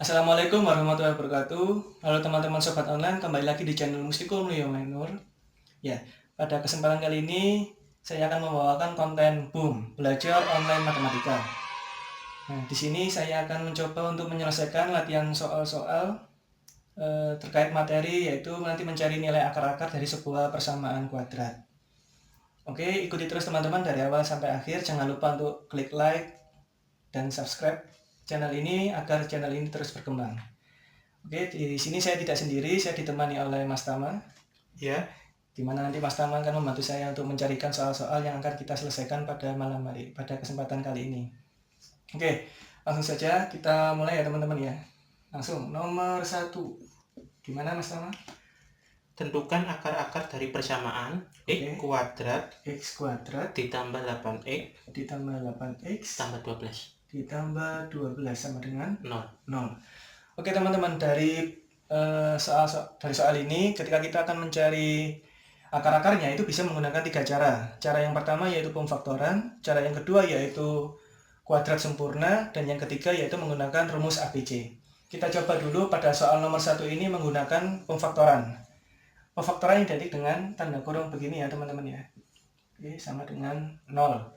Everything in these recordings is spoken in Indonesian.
Assalamualaikum warahmatullahi wabarakatuh. Halo teman-teman sobat online, kembali lagi di channel Mustikum Leo Minor. Ya, pada kesempatan kali ini saya akan membawakan konten boom belajar online matematika. Nah, di sini saya akan mencoba untuk menyelesaikan latihan soal-soal terkait materi, yaitu nanti mencari nilai akar-akar dari sebuah persamaan kuadrat. Oke, ikuti terus teman-teman dari awal sampai akhir. Jangan lupa untuk klik like dan subscribe channel ini agar channel ini terus berkembang. Oke, di sini saya tidak sendiri, saya ditemani oleh Mas Tama, ya, di mana nanti Mas Tama akan membantu saya untuk mencarikan soal-soal yang akan kita selesaikan pada malam hari, pada kesempatan kali ini. Oke, langsung saja kita mulai ya teman-teman ya. Langsung, nomor 1. Gimana Mas Tama? Tentukan akar-akar dari persamaan X kuadrat X kuadrat ditambah 8X ditambah 8X tambah 12 ditambah 12 sama dengan 0. 0. Oke teman-teman, dari soal ini ketika kita akan mencari akar-akarnya itu bisa menggunakan 3 cara. Cara yang pertama yaitu pemfaktoran, cara yang kedua yaitu kuadrat sempurna, dan yang ketiga yaitu menggunakan rumus ABC. Kita coba dulu pada soal nomor 1 ini menggunakan pemfaktoran. Pemfaktoran identik dengan tanda kurung begini ya teman-teman ya. Oke, sama dengan 0.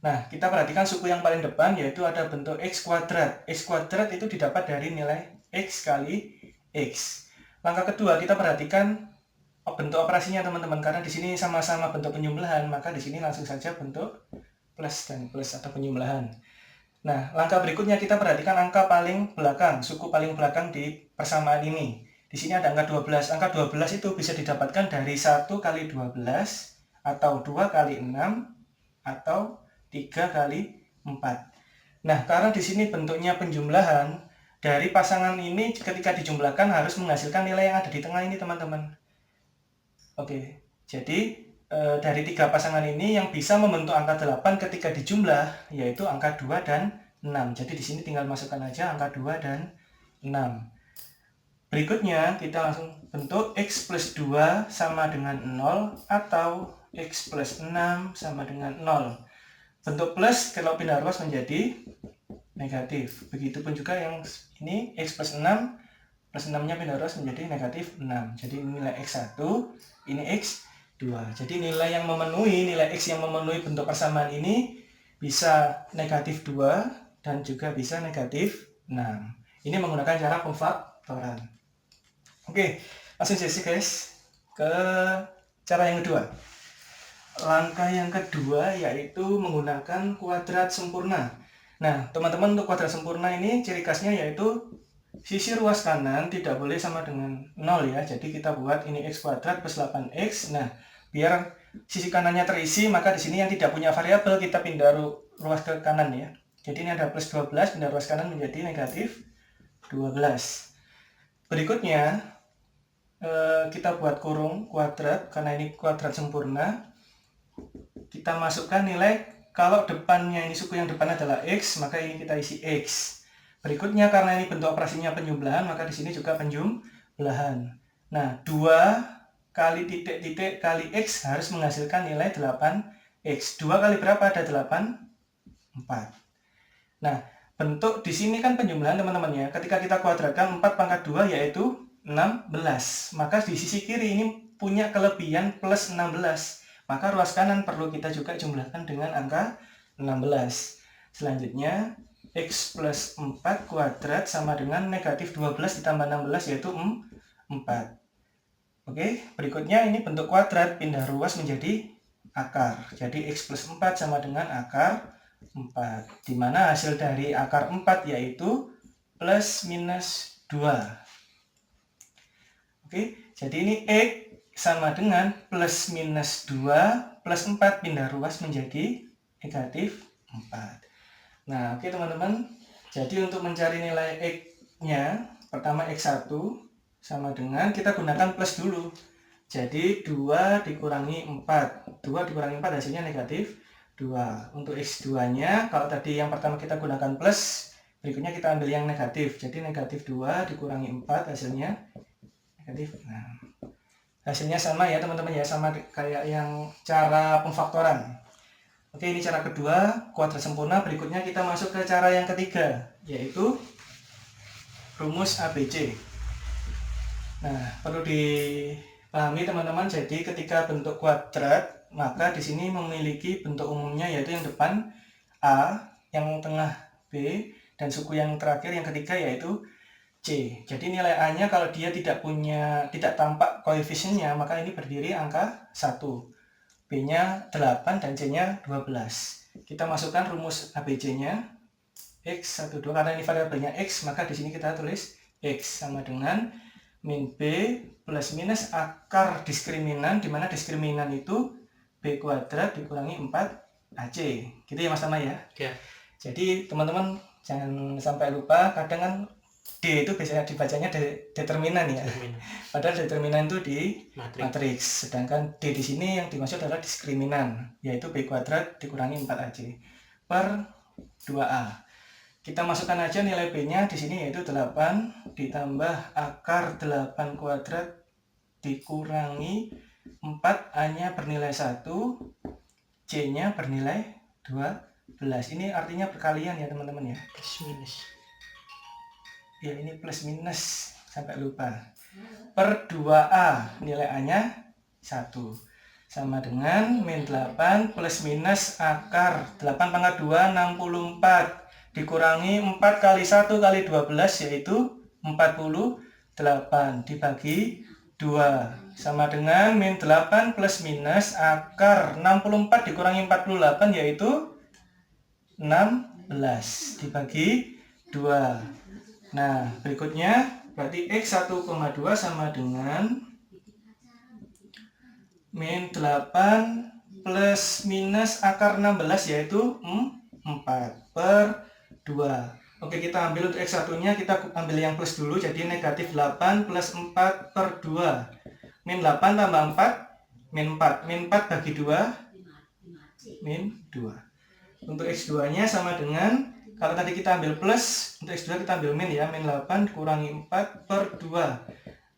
Nah, kita perhatikan suku yang paling depan yaitu ada bentuk X kuadrat. X kuadrat itu didapat dari nilai X kali X. Langkah kedua, kita perhatikan bentuk operasinya teman-teman, karena di sini sama-sama bentuk penjumlahan, maka di sini langsung saja bentuk plus dan plus atau penjumlahan. Nah, langkah berikutnya kita perhatikan angka paling belakang, suku paling belakang di persamaan ini. Di sini ada angka 12. Angka 12 itu bisa didapatkan dari 1 kali 12 atau 2 kali 6 atau 3 kali 4. Nah, karena di sini bentuknya penjumlahan, dari pasangan ini ketika dijumlahkan harus menghasilkan nilai yang ada di tengah ini, teman-teman. Oke, jadi dari 3 pasangan ini yang bisa membentuk angka 8 ketika dijumlah yaitu angka 2 dan 6. Jadi di sini tinggal masukkan aja angka 2 dan 6. Berikutnya kita langsung bentuk X plus 2 sama dengan 0 atau X plus 6 sama dengan 0. Bentuk plus kalau pindah ruas menjadi negatif. Begitupun juga yang ini X plus 6 plus 6-nya pindah ruas menjadi negatif 6. Jadi nilai X1, ini X2. Jadi nilai yang memenuhi, nilai X yang memenuhi bentuk persamaan ini bisa negatif 2 dan juga bisa negatif 6. Ini menggunakan cara pemfaktoran. Oke, langsung saja guys ke cara yang kedua. Langkah yang kedua yaitu menggunakan kuadrat sempurna. Nah, teman-teman, untuk kuadrat sempurna ini ciri khasnya yaitu sisi ruas kanan tidak boleh sama dengan 0 ya. Jadi kita buat ini X kuadrat plus 8X. Nah, biar sisi kanannya terisi, maka di sini yang tidak punya variabel kita pindah ruas ke kanan ya. Jadi ini ada plus 12, pindah ruas kanan menjadi negatif 12. Berikutnya kita buat kurung kuadrat, karena ini kuadrat sempurna. Kita masukkan nilai, kalau depannya ini suku yang depan adalah X, maka ini kita isi X. Berikutnya karena ini bentuk operasinya penjumlahan, maka di sini juga penjumlahan. Nah, 2 kali titik-titik kali X harus menghasilkan nilai 8X. 2 kali berapa? Ada 8? 4. Nah, bentuk di sini kan penjumlahan teman-teman ya. Ketika kita kuadratkan 4 pangkat 2 yaitu 16. Maka di sisi kiri ini punya kelebihan plus 16. Maka ruas kanan perlu kita juga jumlahkan dengan angka 16. Selanjutnya, X plus 4 kuadrat sama dengan negatif 12 ditambah 16 yaitu 4. Oke, berikutnya ini bentuk kuadrat, pindah ruas menjadi akar. Jadi X plus 4 sama dengan akar 4. Dimana hasil dari akar 4 yaitu plus minus 2. Oke, jadi ini X sama dengan plus minus 2 plus 4 pindah ruas menjadi negatif 4. Nah, oke teman-teman. Jadi untuk mencari nilai X-nya, pertama X1 sama dengan, kita gunakan plus dulu. Jadi 2 dikurangi 4. 2 dikurangi 4 hasilnya negatif 2. Untuk X2-nya, kalau tadi yang pertama kita gunakan plus, berikutnya kita ambil yang negatif. Jadi negatif 2 dikurangi 4 hasilnya negatif 6. Hasilnya sama ya teman-teman ya, sama kayak yang cara pemfaktoran. Oke, ini cara kedua, kuadrat sempurna. Berikutnya kita masuk ke cara yang ketiga, yaitu rumus ABC. Nah, perlu dipahami teman-teman, jadi ketika bentuk kuadrat, maka di sini memiliki bentuk umumnya yaitu yang depan A, yang tengah B, dan suku yang terakhir yang ketiga yaitu C. Jadi nilai A-nya kalau dia tidak tampak koefisiennya, maka ini berdiri angka 1. B-nya 8 dan C-nya 12. Kita masukkan rumus ABC-nya. X 1 2, karena ini variabelnya X, maka di sini kita tulis X sama dengan min B plus minus akar diskriminan, di mana diskriminan itu B kuadrat dikurangi 4AC. Gitu ya Mas Tama ya? Ya. Jadi teman-teman jangan sampai lupa, kadang kan D itu biasanya dibacanya determinan ya. Padahal determinan itu di matriks. Sedangkan D di sini yang dimaksud adalah diskriminan, yaitu B kuadrat dikurangi 4AC per 2A. Kita masukkan aja nilai B-nya di sini yaitu 8 ditambah akar 8 kuadrat dikurangi 4, A-nya bernilai 1, C-nya bernilai 12. Ini artinya perkalian ya teman-teman ya. Plus minus. Ya ini plus minus, sampai lupa. Per 2A, nilai A-nya 1. Sama dengan min 8 plus minus akar 8 pangkat 2, 64. Dikurangi 4 kali 1 kali 12 yaitu 48 dibagi 2 sama dengan min 8 plus minus akar 64 dikurangi 48 yaitu 16 dibagi 2. Nah berikutnya berarti X 1,2 sama dengan min 8 plus minus akar 16 yaitu 4 per 2. Oke, kita ambil untuk X1 nya, kita ambil yang plus dulu, jadi negatif 8 plus 4 per 2. Min 8 tambah 4, min 4. Min 4 bagi 2, min 2. Untuk X2 nya sama dengan, kalau tadi kita ambil plus, untuk X2 kita ambil min ya, min 8 kurangi 4 per 2.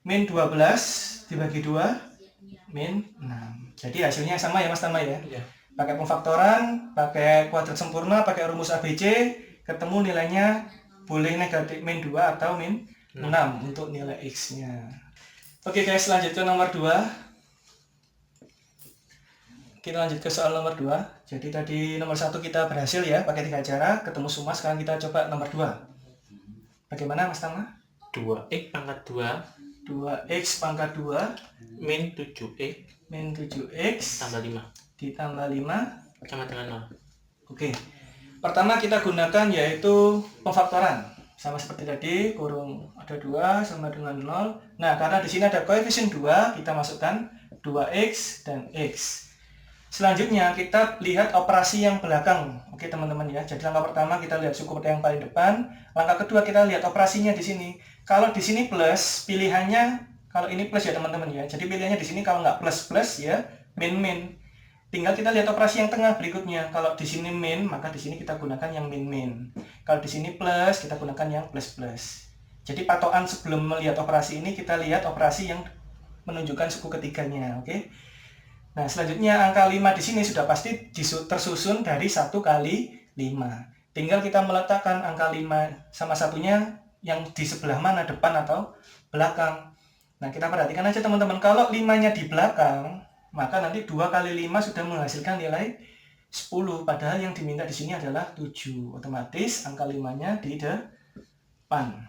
Min 12 dibagi 2, min 6. Jadi hasilnya sama ya Mas Tama ya? Ya. Pakai pemfaktoran, pakai kuadrat sempurna, pakai rumus ABC, ketemu nilainya boleh negatif min 2 atau min 6 untuk nilai X-nya. Oke guys, lanjut ke nomor 2. Kita lanjut ke soal nomor 2. Jadi tadi nomor 1 kita berhasil ya, pakai 3 cara, ketemu semua. Sekarang kita coba nomor 2. Bagaimana Mas Tama? 2x pangkat 2 2x pangkat 2 min 7x min 7x tambah 5 ditambah 5 sama dengan 0. Oke. Pertama kita gunakan yaitu pemfaktoran. Sama seperti tadi, kurung ada 2 sama dengan 0. Nah, karena di sini ada koefisien 2, kita masukkan 2x dan x. Selanjutnya kita lihat operasi yang belakang. Oke, teman-teman ya. Jadi langkah pertama kita lihat suku yang paling depan. Langkah kedua kita lihat operasinya di sini. Kalau di sini plus, pilihannya kalau ini plus ya, teman-teman ya. Jadi pilihannya di sini kalau nggak plus ya, min. Tinggal kita lihat operasi yang tengah berikutnya. Kalau di sini min, maka di sini kita gunakan yang min. Kalau di sini plus, kita gunakan yang plus. Jadi patokan sebelum melihat operasi ini, kita lihat operasi yang menunjukkan suku ketiganya, oke? Nah, selanjutnya angka 5 di sini sudah pasti tersusun dari 1 kali 5. Tinggal kita meletakkan angka 5 sama satunya yang di sebelah mana, depan atau belakang. Nah, kita perhatikan aja teman-teman, kalau 5-nya di belakang, maka nanti 2 kali 5 sudah menghasilkan nilai 10. Padahal yang diminta di sini adalah 7. Otomatis angka 5-nya di depan.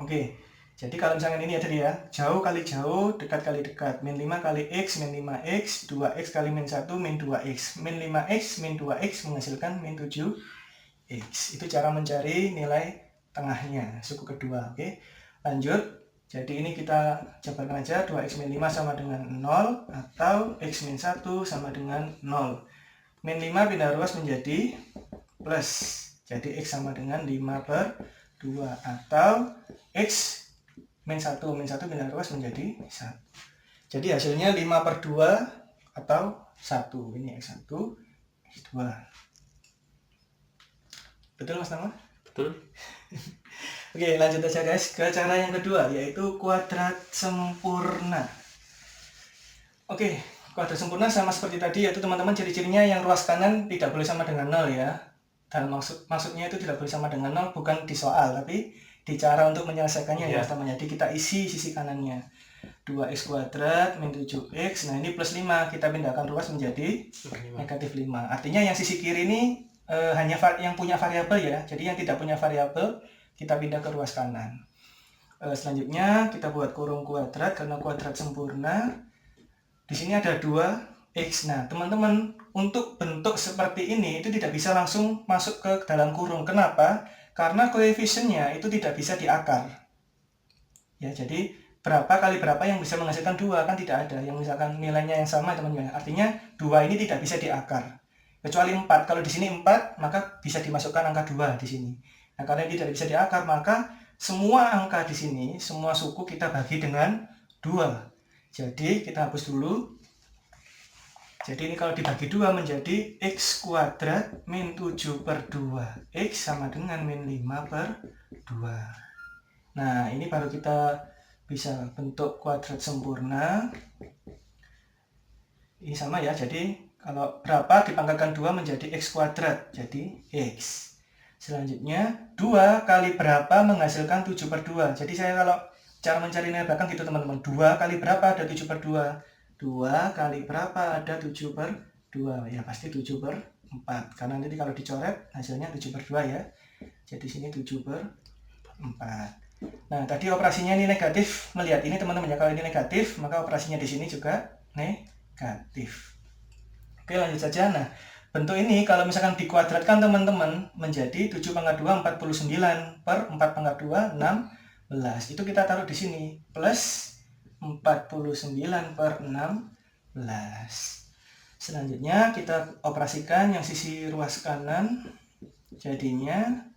Oke, jadi kalau misalkan ini ada ya, jauh kali jauh, dekat kali dekat. Min 5 kali X, min 5X, 2X kali min 1, min 2X. Min 5X, min 2X menghasilkan min 7X. Itu cara mencari nilai tengahnya, suku kedua. Oke, lanjut. Jadi ini kita jabarkan aja, 2x min 5 sama dengan 0 atau x min 1 sama dengan 0. Min 5 pindah ruas menjadi plus. Jadi x sama dengan 5 per 2 atau x min 1 pindah ruas menjadi 1. Jadi hasilnya 5 per 2 atau 1. Ini x1, x2. Betul Mas Tama? Betul. Oke, lanjut aja guys ke cara yang kedua, yaitu kuadrat sempurna. Oke, kuadrat sempurna sama seperti tadi, yaitu teman-teman ciri-cirinya yang ruas kanan tidak boleh sama dengan 0 ya. Dan maksudnya itu tidak boleh sama dengan 0 bukan di soal, tapi di cara untuk menyelesaikannya ya Iya. teman. Jadi kita isi sisi kanannya 2x kuadrat min 7x. Nah ini plus 5, kita pindahkan ruas menjadi negatif 5. Artinya yang sisi kiri ini hanya yang punya variabel ya. Jadi yang tidak punya variabel kita pindah ke ruas kanan. Selanjutnya kita buat kurung kuadrat karena kuadrat sempurna. Di sini ada 2x. Nah teman-teman, untuk bentuk seperti ini itu tidak bisa langsung masuk ke dalam kurung. Kenapa? Karena koefisiennya itu tidak bisa diakar. Ya, jadi berapa kali berapa yang bisa menghasilkan 2 kan tidak ada. Yang misalkan nilainya yang sama teman-teman. Artinya 2 ini tidak bisa diakar. Kecuali 4. Kalau di sini 4, maka bisa dimasukkan angka 2 di sini. Nah, karena ini tidak bisa diakar, maka semua angka di sini, semua suku kita bagi dengan 2. Jadi kita hapus dulu. Jadi ini kalau dibagi 2 menjadi x kuadrat min 7 per 2. X sama dengan min 5 per 2. Nah ini baru kita bisa bentuk kuadrat sempurna. Ini sama ya, jadi kalau berapa dipangkalkan 2 menjadi x kuadrat, jadi x. Selanjutnya 2 kali berapa menghasilkan 7 per 2. Jadi saya kalau cara mencari nilai belakang gitu teman-teman. 2 kali berapa ada 7 per 2. 2 kali berapa ada 7 per 2. Ya pasti 7 per 4. Karena nanti kalau dicoret hasilnya 7 per 2 ya. Jadi sini 7 per 4. Nah tadi operasinya ini negatif. Melihat ini teman-teman ya. Kalau ini negatif maka operasinya di sini juga negatif. Oke lanjut saja. Nah bentuk ini kalau misalkan dikuadratkan teman-teman menjadi 7 pangkat 2 49 per 4 pangkat 2 16. Itu kita taruh di sini plus 49 per 16. Selanjutnya kita operasikan yang sisi ruas kanan. Jadinya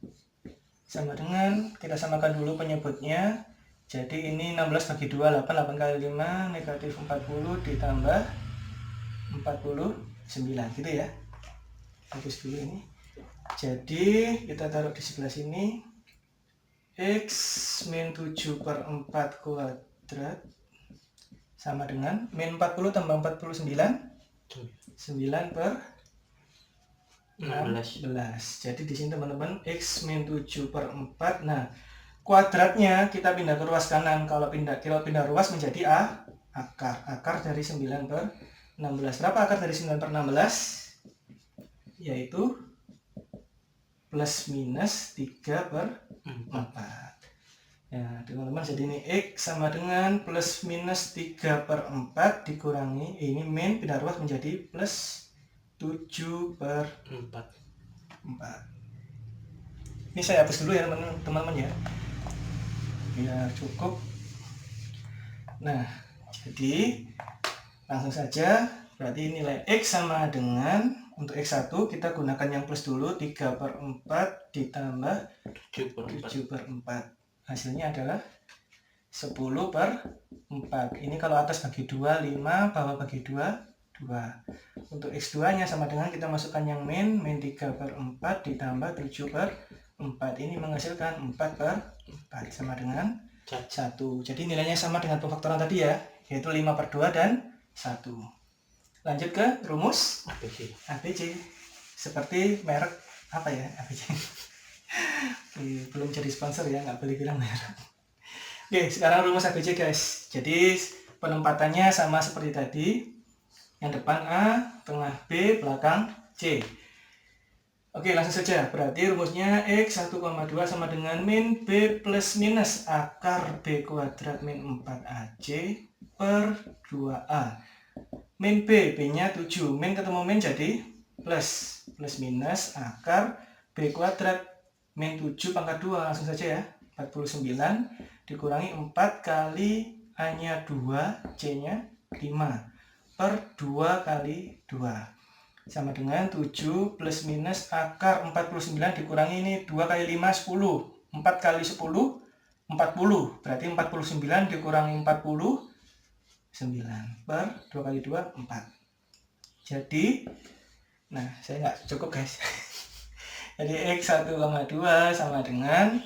sama dengan, kita samakan dulu penyebutnya. Jadi ini 16 bagi 2, 8. 8 kali 5 negatif 40 ditambah 49 gitu ya. Hapus dulu ini. Jadi kita taruh di sebelah sini. X min 7 per 4 kuadrat sama dengan min 40 tambah 49 9 per 16. Jadi di sini teman-teman x min 7 per 4. Nah kuadratnya kita pindah ke ruas kanan. Kalau pindah ruas menjadi akar dari 9 per 16. Berapa akar dari 9 per 16? Yaitu plus minus 3 per 4. Ya teman-teman, jadi ini X sama dengan plus minus 3 per 4 dikurangi ini min pindah ruas menjadi plus 7 per 4. Ini saya hapus dulu ya teman-teman ya, biar cukup. Nah jadi langsung saja, berarti nilai X sama dengan, untuk X1 kita gunakan yang plus dulu, 3 per 4 ditambah 7 per 4. Hasilnya adalah 10 per 4. Ini kalau atas bagi 2, 5, bawah bagi 2, 2. Untuk X2 nya sama dengan kita masukkan yang min 3 per 4 ditambah 7 per 4. Ini menghasilkan 4 per 4 sama dengan 1. Jadi nilainya sama dengan pemfaktoran tadi ya, yaitu 5 per 2 dan 1. Lanjut ke rumus ABC. Seperti merek apa ya ABC? Belum jadi sponsor ya, nggak boleh bilang merek. Oke, sekarang rumus ABC guys. Jadi penempatannya sama seperti tadi. Yang depan A, tengah B, belakang C. Oke, langsung saja. Berarti rumusnya X 1,2 sama dengan min B plus minus akar B kuadrat min 4AC per 2A. Min B, B-nya 7. Min ketemu min jadi plus. Plus minus akar B kuadrat min 7 pangkat 2. Langsung saja ya. 49 dikurangi 4 kali A-nya 2, C-nya 5. Per 2 kali 2. Sama dengan 7 plus minus akar 49 dikurangi ini 2 kali 5, 10. 4 kali 10, 40. Berarti 49 dikurangi 49 per 2 kali 2, 4. Jadi, nah saya nggak cukup guys. Jadi X 1,2 sama dengan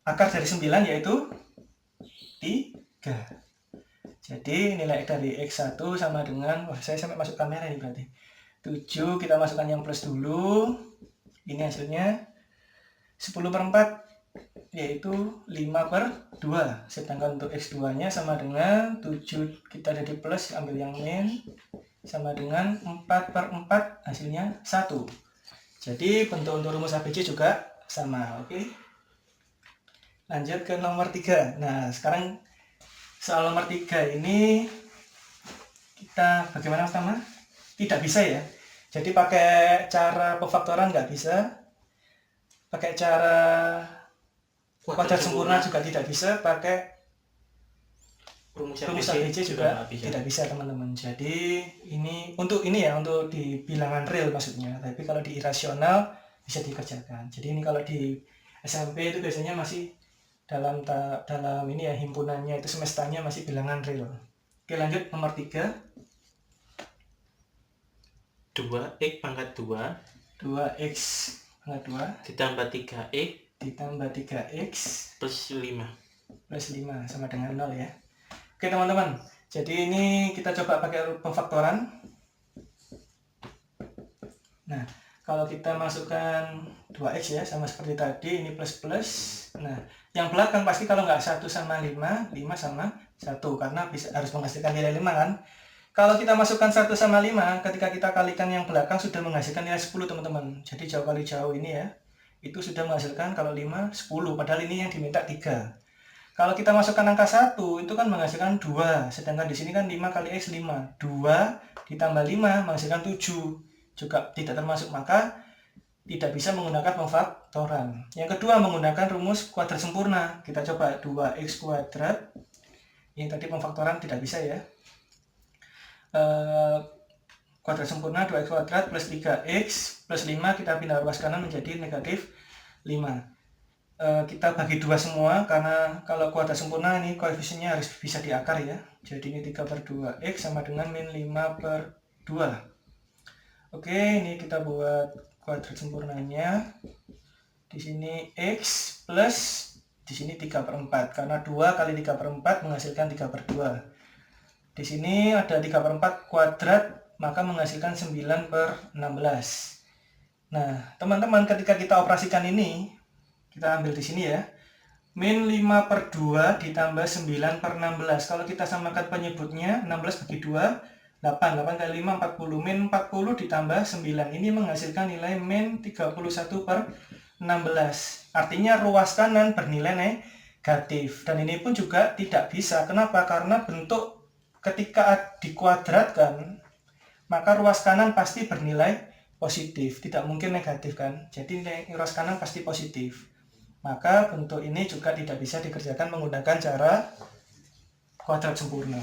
akar dari 9 yaitu 3. Jadi nilai dari X1 sama dengan, wah saya sampai masuk kamera ini berarti 7, kita masukkan yang plus dulu. Ini hasilnya 10 per 4 yaitu 5/2, sedangkan untuk X2 nya sama dengan 7, kita jadi plus, ambil yang min, sama dengan 4/4, hasilnya 1. Jadi bentuk untuk rumus ABC juga sama. Oke, lanjut ke nomor 3. Nah, sekarang soal nomor 3 ini kita bagaimana pertama? Tidak bisa ya. Jadi pakai cara pemfaktoran nggak bisa, pakai cara kuadrat sempurna juga tidak bisa, pakai rumus ABC juga tidak bisa teman-teman. Jadi ini untuk di bilangan real maksudnya, tapi kalau di irasional bisa dikerjakan. Jadi ini kalau di SMP itu biasanya masih dalam ini ya, himpunannya itu semestanya masih bilangan real. Oke, lanjut nomor 3. 2x pangkat 2 2x pangkat 2 ditambah 3x ditambah 3x plus 5 sama dengan 0 ya. Oke teman-teman, jadi ini kita coba pakai pemfaktoran. Nah, kalau kita masukkan 2x ya, sama seperti tadi, ini plus. Nah, yang belakang pasti kalau nggak 1 sama 5, 5 sama 1, karena harus menghasilkan nilai 5 kan. Kalau kita masukkan 1 sama 5, ketika kita kalikan yang belakang sudah menghasilkan nilai 10 teman-teman. Jadi jauh kali jauh ini ya, itu sudah menghasilkan kalau 5, 10, padahal ini yang diminta 3. Kalau kita masukkan angka 1, itu kan menghasilkan 2, sedangkan di sini kan 5 kali X 5. 2 ditambah 5 menghasilkan 7, juga tidak termasuk, maka tidak bisa menggunakan pemfaktoran. Yang kedua, menggunakan rumus kuadrat sempurna. Kita coba 2x kuadrat, yang tadi pemfaktoran tidak bisa ya. Kuadrat sempurna 2x kuadrat plus 3x plus 5, kita pindah ruas kanan menjadi negatif 5. Kita bagi 2 semua, karena kalau kuadrat sempurna ini koefisiennya harus bisa diakar ya. Jadi ini 3/2x sama dengan min 5/2. Oke, ini kita buat kuadrat sempurnanya. Di sini x plus, di sini 3/4, karena 2 kali 3/4 menghasilkan 3/2. Di sini ada 3/4 kuadrat, maka menghasilkan 9/16. Nah, teman-teman, ketika kita operasikan ini, kita ambil di sini ya, min 5/2 ditambah 9/16. Kalau kita samakan penyebutnya, 16 bagi 2, 8. 8 kali 5, 40. Min 40 ditambah 9. Ini menghasilkan nilai min 31/16. Artinya ruas kanan bernilai negatif. Dan ini pun juga tidak bisa. Kenapa? Karena bentuk ketika dikuadratkan, maka ruas kanan pasti bernilai positif. Tidak mungkin negatif kan? Jadi ruas kanan pasti positif. Maka bentuk ini juga tidak bisa dikerjakan menggunakan cara kuadrat sempurna.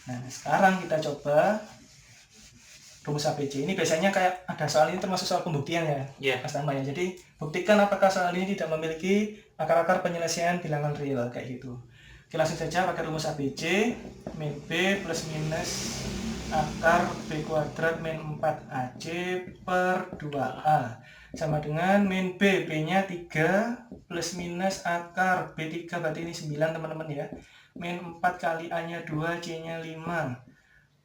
Nah, sekarang kita coba rumus ABC. Ini biasanya kayak ada soal ini termasuk soal pembuktian ya, Mas Tama ya. Jadi buktikan apakah soal ini tidak memiliki akar-akar penyelesaian bilangan real kayak gitu. Oke, langsung saja pakai rumus ABC. Min B plus minus akar B kuadrat min 4AC per 2A sama dengan min B, B-nya 3 plus minus akar B3, berarti ini 9 teman-teman ya, min 4 kali A-nya 2, C-nya 5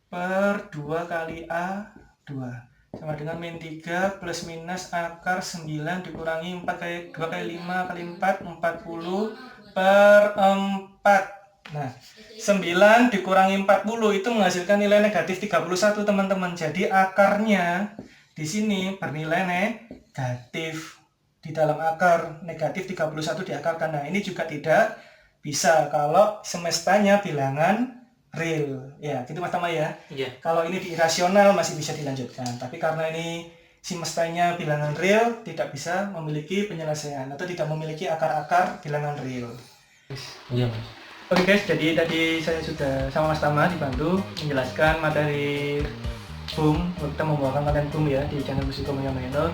per 2 kali A 2 sama dengan min 3 plus minus akar 9 dikurangi 4 kali 2 kali 5 kali 4, 40 per 4. Nah, 9 dikurangi 40 itu menghasilkan nilai negatif 31 teman-teman. Jadi akarnya di sini bernilai negatif. Di dalam akar negatif 31 diakarkan. Nah, ini juga tidak bisa kalau semestanya bilangan real. Ya, gitu Mas Tama ya. Iya. Kalau ini di irasional masih bisa dilanjutkan. Tapi karena ini semestanya bilangan real, tidak bisa memiliki penyelesaian atau tidak memiliki akar-akar bilangan real. Iya, Mas. Oke guys, jadi tadi saya sudah sama Mas Tama dibantu menjelaskan materi BUM. Kita membawakan materi BUM ya di channel Musiko Menyamayano.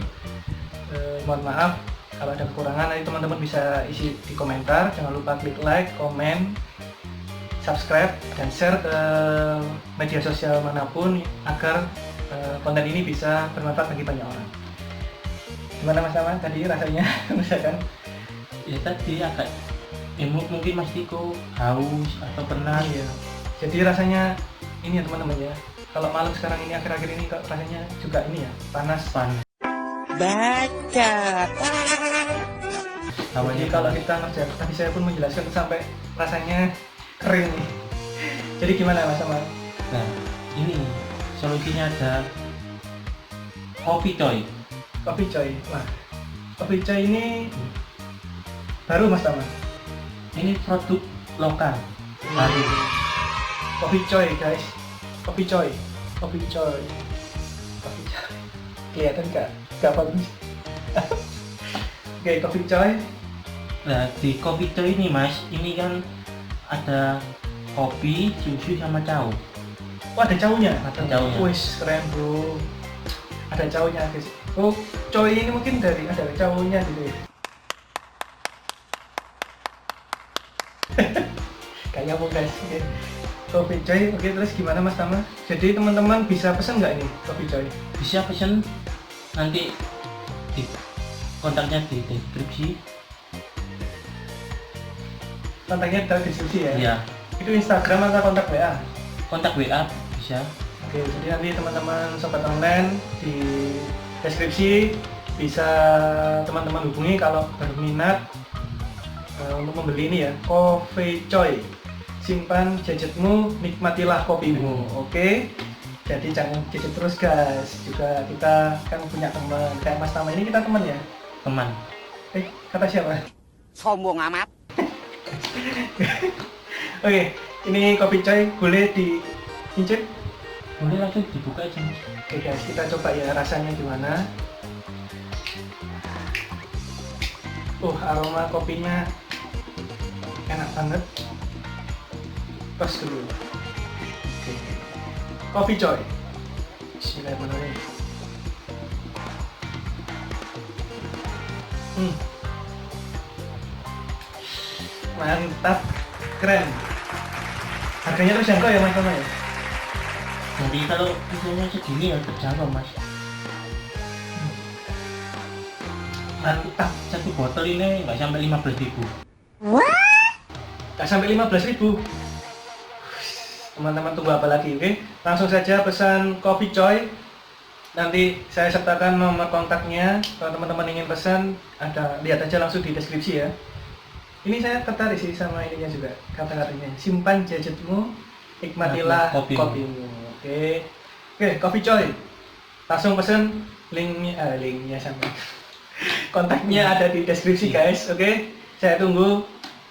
Mohon maaf kalau ada kekurangan, nanti teman-teman bisa isi di komentar. Jangan lupa klik like, komen, subscribe, dan share ke media sosial manapun agar konten ini bisa bermanfaat bagi banyak orang. Gimana Mas Tama tadi rasanya? Misalkan Ya tadi agak mungkin Mas Tiko haus atau penat. iya. Jadi rasanya ini ya teman-teman ya. Kalau malam sekarang ini akhir-akhir ini kok rasanya juga ini ya, panas. Panas. Baca. hawanya Jadi kalau panas. kita ngerjain, tadi saya pun menjelaskan sampai rasanya kering nih. Jadi gimana Mas Amal? Nah, ini solusinya ada kopi coy. Kopi Coy. Wah, Kopi Coy ini baru Mas Tama. Ini produk lokal baru. Kopi Coy guys. Kopi Coy. Kopi Coy. Kopi Coy. Kelihatan nggak? Nggak bagus. Oke, Kopi Coy. Nah, di kopi coy ini mas, ini kan ada kopi, susu sama cau. Oh, ada caunya. Ada caunya. Wis, keren bro. Ada caunya guys. Oh, Coy ini mungkin dari ada caunya gitu ya. Kayak apa guys? Oke. Kopi Coy. Oke, terus gimana Mas Tama? Jadi teman-teman bisa pesan nggak ini Kopi Coy? Bisa pesen nanti di kontaknya di deskripsi. Kontaknya di deskripsi ya? Ya, Itu Instagram atau kontak WA? kontak WA bisa. Oke, jadi nanti teman-teman sobat online di deskripsi bisa teman-teman hubungi kalau berminat untuk membeli ini ya, Coffee Coy. Simpan gadgetmu, nikmatilah kopimu. Oke. Jadi jangan gadget terus guys. Juga kita kan punya teman. Kayak Mas Tama ini kita teman ya. Teman. Kata siapa? Sombong amat. Oke, ini Kopi Coy boleh diincip? Boleh langsung dibuka aja mas. Oke guys, kita coba ya rasanya gimana. Aroma kopinya enak banget. Tos dulu. Oke. Kopi Coy. Bismillahirrahmanirrahim. Mantap, keren. Harganya terjangkau ya Mas Tama ya? Jadi kalau misalnya segini ya terjangkau mas. Mantap. Satu botol ini nggak sampai 15.000. Nggak sampai 15.000. Teman-teman tunggu apa lagi? Oke, langsung saja pesan Kopi Coy. Nanti saya sertakan nomor kontaknya. Kalau teman-teman ingin pesan, lihat aja langsung di deskripsi ya. Ini saya tertarik sih sama ininya juga, kata-katanya. Simpan gadgetmu, nikmatilah kopimu. Oke, Kopi Coy. Langsung pesan linknya sama. Kontaknya ada di deskripsi guys. Oke, saya tunggu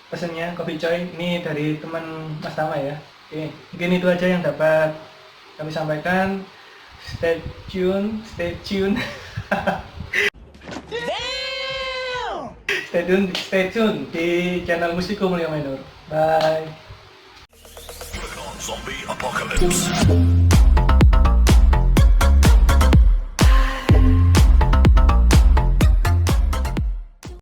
pesannya Kopi Coy. Ini dari teman Mas Tama ya. Oke, mungkin itu aja yang dapat kami sampaikan. Stay tune. Stay tune di channel Mustiku Mulya Minor. Bye. Zombie apocalypse.